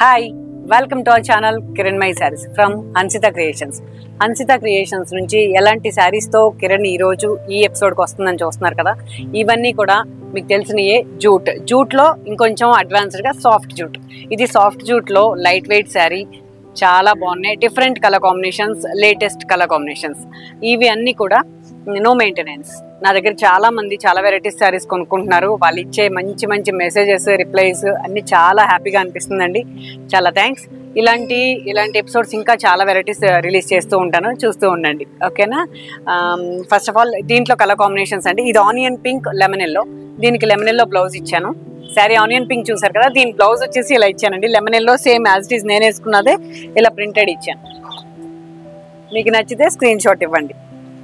Hi, welcome to our channel Kiran my saris from Hansitha creations. Hansitha creations నుంచి ఎలాంటి శారీస్తో కిరణ్ ఈరోజు ఈ ఎపిసోడ్కి వస్తుందని చూస్తున్నారు కదా. ఇవన్నీ కూడా మీకు తెలిసినయే. జూట్లో ఇంకొంచెం అడ్వాన్స్డ్గా సాఫ్ట్ జూట్. ఇది సాఫ్ట్ జూట్లో లైట్ వెయిట్ శారీ, చాలా బాగున్నాయి. Different colour combinations, latest colour combinations. ఇవి అన్నీ కూడా నో మెయింటెనెన్స్. నా దగ్గర చాలా మంది చాలా వెరైటీస్ శారీస్ కొనుక్కుంటున్నారు. వాళ్ళు ఇచ్చే మంచి మంచి మెసేజెస్, రిప్లైస్ అన్ని చాలా హ్యాపీగా అనిపిస్తుందండి. చాలా థ్యాంక్స్. ఇలాంటి ఎపిసోడ్స్ ఇంకా చాలా వెరైటీస్ రిలీజ్ చేస్తూ ఉంటాను, చూస్తూ ఉండండి. ఓకేనా? ఫస్ట్ ఆఫ్ ఆల్ దీంట్లో కలర్ కాంబినేషన్స్ అండి. ఇది ఆనియన్ పింక్, లెమన్ ఎల్లో. దీనికి లెమన్ ఎల్లో బ్లౌజ్ ఇచ్చాను. శారీ ఆనియన్ పింక్ చూసారు కదా, దీని బ్లౌజ్ వచ్చేసి ఇలా ఇచ్చానండి. Lemon yellow same as it is నేను వేసుకున్నదే ఇలా ప్రింటెడ్ ఇచ్చాను. మీకు నచ్చితే స్క్రీన్ షాట్ ఇవ్వండి.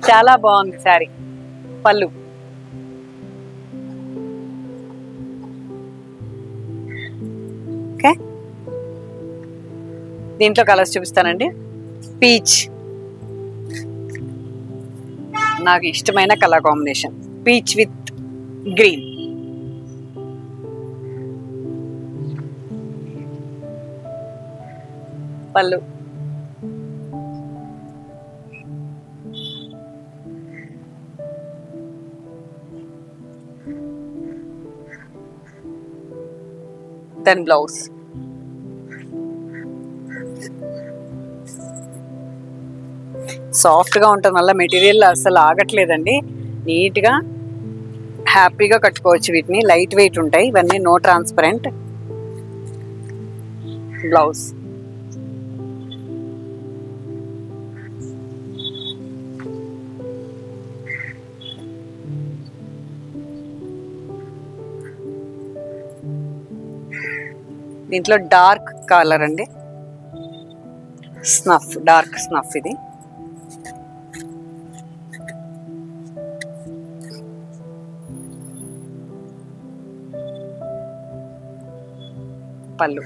చాలా బాగుంది శారీ. పళ్ళు, ఓకే. దీంట్లో కలర్స్ చూపిస్తానండి. పీచ్ నాకు ఇష్టమైన colour combination, peach with green. పళ్ళు, దెన్ బ్లౌజ్. సాఫ్ట్గా ఉంటుంది, వల్ల మెటీరియల్ అసలు ఆగట్లేదండి. నీట్గా హ్యాపీగా కట్టుకోవచ్చు వీటిని. లైట్ వెయిట్ ఉంటాయి ఇవన్నీ, నో ట్రాన్స్పరెంట్. బ్లౌజ్, దీంట్లో డార్క్ కలర్ అండి, స్నఫ్, డార్క్ స్నఫ్. ఇది పళ్ళు.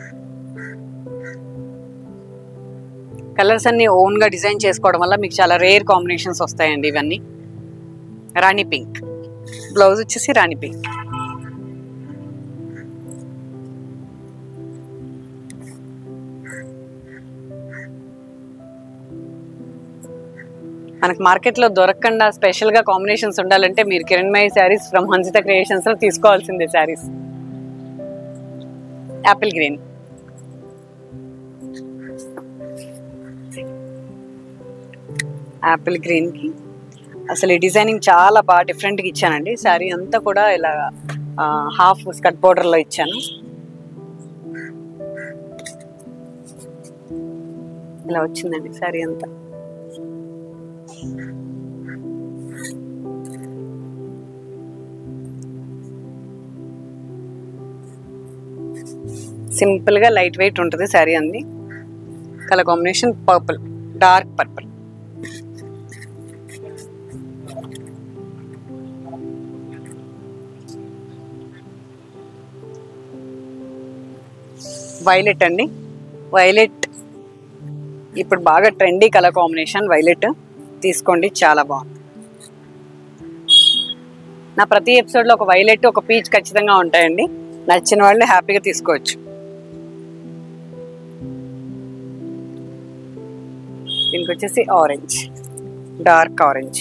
కలర్స్ అన్ని ఓన్గా డిజైన్ చేసుకోవడం వల్ల మీకు చాలా రేర్ కాంబినేషన్స్ వస్తాయండి ఇవన్నీ. రాణి పింక్, బ్లౌజ్ వచ్చేసి రాణి పింక్. మనకు మార్కెట్లో దొరకకుండా స్పెషల్గా కాంబినేషన్స్ ఉండాలంటే మీరు కిరణ్ మై శారీస్ ఫ్రమ్ హన్సిత క్రియేషన్స్లో తీసుకోవాల్సిందే శారీస్. యాపిల్ గ్రీన్, యాపిల్ గ్రీన్కి అసలు ఈ డిజైనింగ్ చాలా బాగా డిఫరెంట్గా ఇచ్చానండి. శారీ అంతా కూడా ఇలా హాఫ్ స్కర్ట్ బోర్డర్లో ఇచ్చాను. ఇలా వచ్చిందండి శారీ అంతా. సింపుల్గా లైట్ వెయిట్ ఉంటుంది శారీ అంది. Colour combination purple, dark purple. Violet అండి. వైలెట్ ఇప్పుడు బాగా ట్రెండీ కలర్ కాంబినేషన్. వైలెట్ తీసుకోండి, చాలా బాగుంది. నా ప్రతి ఎపిసోడ్లో ఒక వైలెట్, ఒక పీచ్ ఖచ్చితంగా ఉంటాయండి. నచ్చిన వాళ్ళు హ్యాపీగా తీసుకోవచ్చు. దీనికి వచ్చేసి ఆరెంజ్, డార్క్ ఆరెంజ్.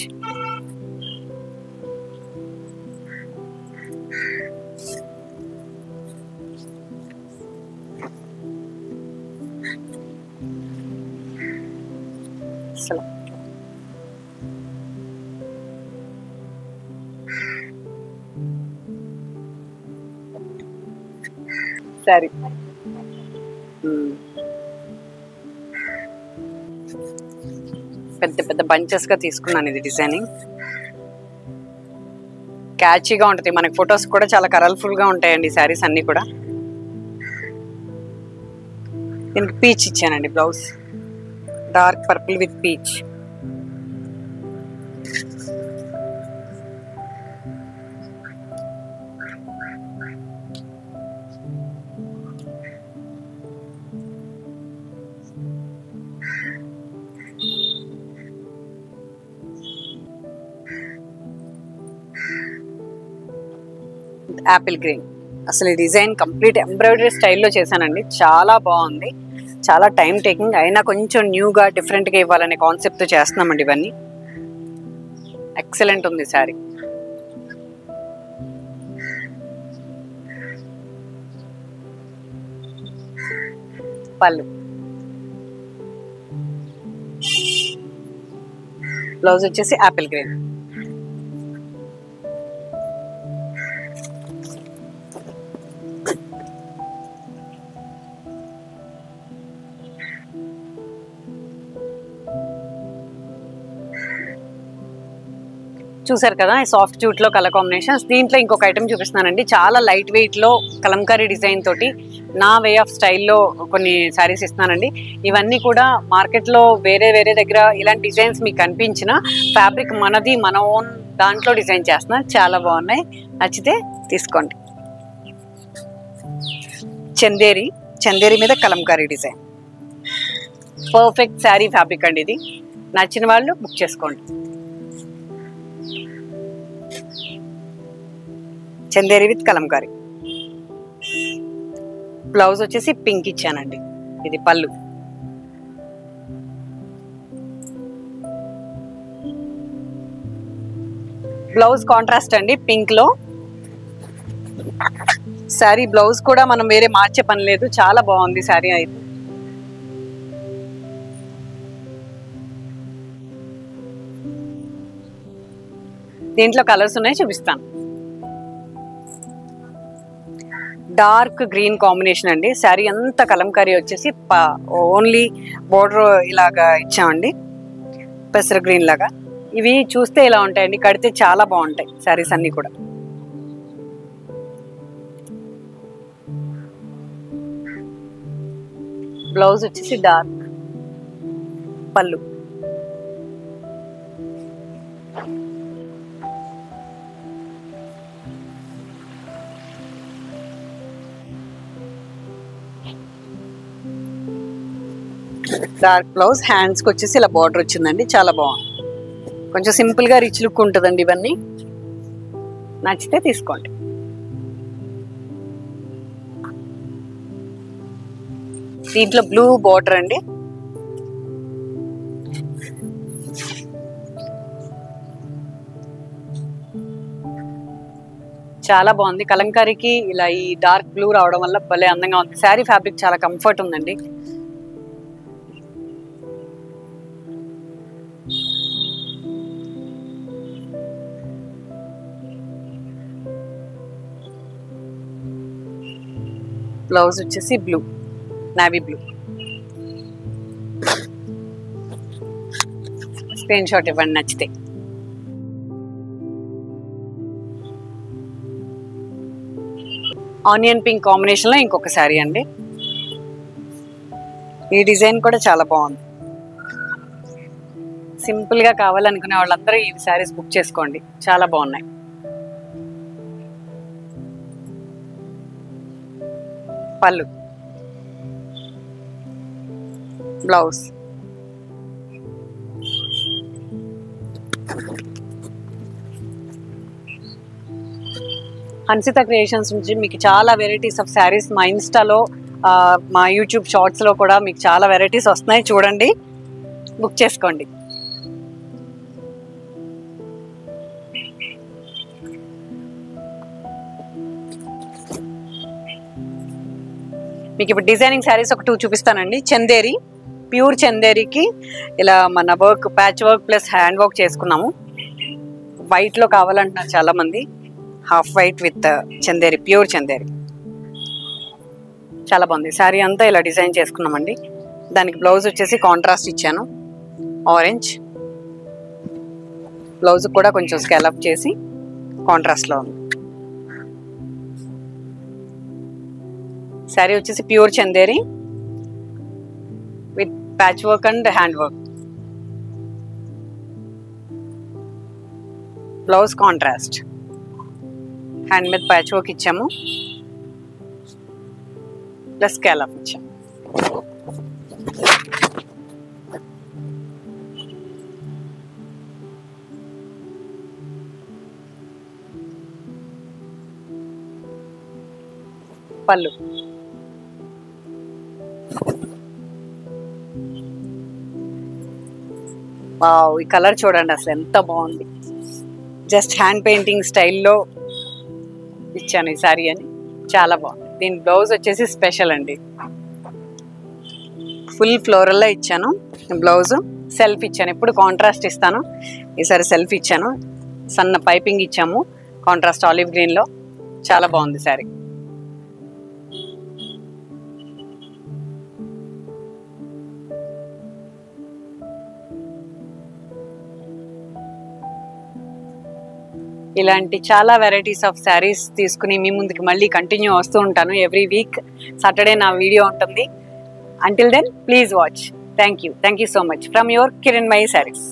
సరే, పెద్ద పెద్ద బంచెస్గా తీసుకున్నాను. ఇది డిజైనింగ్ క్యాచీగా ఉంటుంది. మనకి ఫొటోస్ కూడా చాలా కలర్ఫుల్గా ఉంటాయండి శారీస్ అన్నీ కూడా. దీనికి పీచ్ ఇచ్చానండి blouse, dark purple with peach. Apple green, అసలు ఈ డిజైన్ కంప్లీట్ ఎంబ్రాయిడరీ స్టైల్లో చేశానండి. చాలా బాగుంది, చాలా టైం టేకింగ్ అయినా కొంచెం న్యూగా డిఫరెంట్గా ఇవ్వాలనే కాన్సెప్ట్ చేస్తున్నామండి ఇవన్నీ. ఎక్సలెంట్ ఉంది శారీ. పళ్ళు, బ్లౌజ్ వచ్చేసి యాపిల్ గ్రీన్. చూసారు కదా ఈ సాఫ్ట్ జూట్ లో కలర్ కాంబినేషన్స్. దీంట్లో ఇంకొక ఐటమ్ చూపిస్తున్నానండి, చాలా లైట్ వెయిట్ లో కలంకారీ డిజైన్ తోటి నా వే ఆఫ్ స్టైల్లో కొన్ని శారీస్ ఇస్తున్నానండి. ఇవన్నీ కూడా మార్కెట్ లో వేరే వేరే దగ్గర ఇలాంటి డిజైన్స్ మీకు కనిపించిన ఫ్యాబ్రిక్ మనది, మన ఓన్ దాంట్లో డిజైన్ చేస్తున్నా. చాలా బాగున్నాయి, నచ్చితే తీసుకోండి. చందేరి, చందేరి మీద Kalamkari design, perfect sari fabric అండి ఇది. నచ్చిన వాళ్ళు బుక్ చేసుకోండి. చందేరి విత్ కలంకారీ. బ్లౌజ్ వచ్చేసి పింక్ ఇచ్చానండి, ఇది పళ్ళు. బ్లౌజ్ కాంట్రాస్ట్ అండి పింక్ లో. శారీ బ్లౌజ్ కూడా మనం వేరే మార్చే పని లేదు, చాలా బాగుంది శారీ అయితే. దీంట్లో కలర్స్ ఉన్నాయి, చూపిస్తాను. డార్క్ గ్రీన్ కాంబినేషన్ అండి. శారీ అంతా కలంకారీ వచ్చేసి ఓన్లీ బోర్డర్ ఇలాగా ఇచ్చామండి, పెసర గ్రీన్ లాగా. ఇవి చూస్తే ఇలా ఉంటాయండి, కడితే చాలా బాగుంటాయి శారీస్ అన్ని కూడా. బ్లౌజ్ వచ్చేసి డార్క్, పళ్ళు. డార్క్ బ్లౌజ్, హ్యాండ్స్ కి వచ్చేసి ఇలా బార్డర్ వచ్చిందండి, చాలా బాగుంది. కొంచెం సింపుల్ గా రిచ్ లుక్ ఉంటుందండి ఇవన్నీ. నచ్చితే తీసుకోండి. దీంట్లో బ్లూ బార్డర్ అండి. చాలా బాగుంది, కలంకారీకి ఇలా ఈ డార్క్ బ్లూ రావడం వల్ల భలే అందంగా ఉంది. శారీ ఫ్యాబ్రిక్ చాలా కంఫర్ట్ ఉందండి. బ్లౌజ్ వచ్చేసి blue, navy blue. Screen shot ఇవ్వండి నచ్చితే. ఆనియన్ పింక్ కాంబినేషన్ లో ఇంకొక శారీ అండి. ఈ డిజైన్ కూడా చాలా బాగుంది. సింపుల్ గా కావాలనుకునే వాళ్ళందరూ ఈ శారీస్ బుక్ చేసుకోండి, చాలా బాగున్నాయి. పళ్ళు, బ్లౌజ్. హన్సిత క్రియేషన్స్ నుంచి మీకు చాలా వెరైటీస్ ఆఫ్ శారీస్ మా ఇన్స్టాలో, మా యూట్యూబ్ షార్ట్స్ లో కూడా మీకు చాలా వెరైటీస్ వస్తున్నాయి, చూడండి, బుక్ చేసుకోండి. మీకు ఇప్పుడు డిజైనింగ్ శారీస్ ఒక 2 చూపిస్తానండి. చందేరి, ప్యూర్ చందేరికి ఇలా మన work, patch work plus hand work చేసుకున్నాము. వైట్ లో కావాలంటున్నారు చాలా మంది, half white with Chanderi, pure Chanderi. చాలా బాగుంది. శారీ అంతా ఇలా డిజైన్ చేసుకున్నామండి. దానికి బ్లౌజ్ వచ్చేసి కాంట్రాస్ట్ ఇచ్చాను, ఆరెంజ్. బ్లౌజ్ కూడా కొంచెం స్కాలప్ చేసి కాంట్రాస్ట్ లో ఉంది. శారీ వచ్చేసి pure Chanderi with patch work and hand work. Blouse contrast, hand మీద ప్యాచ్ వర్క్ ఇచ్చాము, ప్లస్ స్కాలప్ ఇచ్చాము. పళ్ళు. వావ్, ఈ కలర్ చూడండి అసలు ఎంత బాగుంది. జస్ట్ హ్యాండ్ పెయింటింగ్ స్టైల్లో ఇచ్చాను ఈ సారీ అని, చాలా బాగుంది. దీని బ్లౌజ్ వచ్చేసి స్పెషల్ అండి, ఫుల్ ఫ్లోరల్లో ఇచ్చాను బ్లౌజ్. సెల్ఫ్ ఇచ్చాను, ఎప్పుడు కాంట్రాస్ట్ ఇస్తాను, ఈసారి సెల్ఫ్ ఇచ్చాను. సన్న పైపింగ్ ఇచ్చాము కాంట్రాస్ట్ ఆలివ్ గ్రీన్లో, చాలా బాగుంది సారీ. ఇలాంటి చాలా వెరైటీస్ ఆఫ్ శారీస్ తీసుకుని మీ ముందుకు మళ్ళీ కంటిన్యూ వస్తూ ఉంటాను. ఎవ్రీ వీక్ సాటర్డే నా వీడియో ఉంటుంది. Until then, please watch. Thank you so much. From your Kiranmay Sarees.